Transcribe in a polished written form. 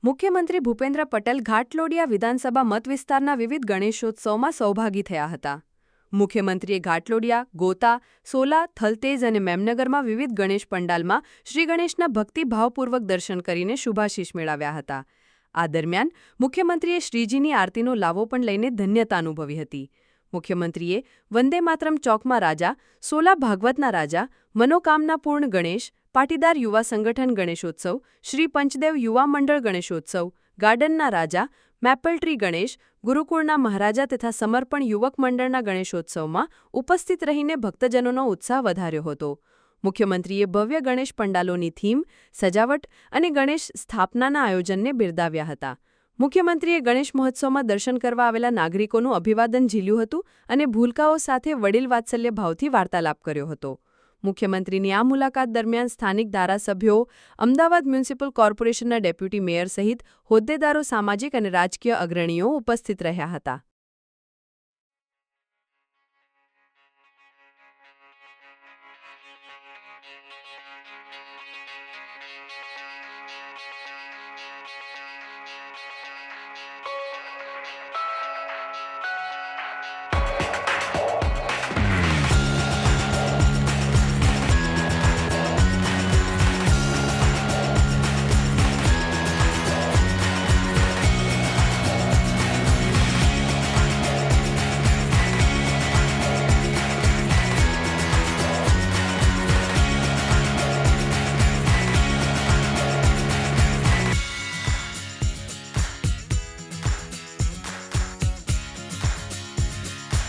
મુખ્યમંત્રી ભૂપેન્દ્ર પટેલ ઘાટલોડિયા વિધાનસભા મતવિસ્તારના વિવિધ ગણેશોત્સવમાં સહભાગી થયા હતા. મુખ્યમંત્રીએ ઘાટલોડિયા, ગોતા, સોલા, થલતેજ અને મેમનગરમાં વિવિધ ગણેશ પંડાલમાં શ્રી ગણેશના ભક્તિભાવપૂર્વક દર્શન કરીને શુભાશીષ મેળવ્યા હતા. આ દરમિયાન મુખ્યમંત્રીએ શ્રીજીની આરતીનો લાવો પણ લઈને ધન્યતા અનુભવી હતી. મુખ્યમંત્રીએ વંદે માતરમ ચોકમાં રાજા, સોલા ભાગવતના રાજા, મનોકામનાપૂર્ણ ગણેશ, પાટીદાર યુવા સંગઠન ગણેશોત્સવ, શ્રી પંચદેવ યુવા મંડળ ગણેશોત્સવ, ગાર્ડનના રાજા, મેપલ ટ્રી ગણેશ, ગુરુકુળના મહારાજા તથા સમર્પણ યુવક મંડળના ગણેશોત્સવમાં ઉપસ્થિત રહીને ભક્તજનોનો ઉત્સાહ વધાર્યો હતો. મુખ્યમંત્રીએ ભવ્ય ગણેશ પંડાલોની થીમ, સજાવટ અને ગણેશ સ્થાપનાના આયોજનને બિરદાવ્યા હતા. મુખ્યમંત્રીએ ગણેશ મહોત્સવમાં દર્શન કરવા આવેલા નાગરિકોનું અભિવાદન ઝીલ્યું હતું અને ભૂલકાઓ સાથે વડીલ વાત્સલ્ય ભાવથી વાર્તાલાપ કર્યો હતો. મુખ્યમંત્રીની આ મુલાકાત દરમિયાન સ્થાનિક ધારાસભ્યો, અમદાવાદ મ્યુનિસિપલ કોર્પોરેશનના ડેપ્યુટી મેયર સહિત હોદ્દેદારો, સામાજિક અને રાજકીય અગ્રણીઓ ઉપસ્થિત રહ્યા હતા.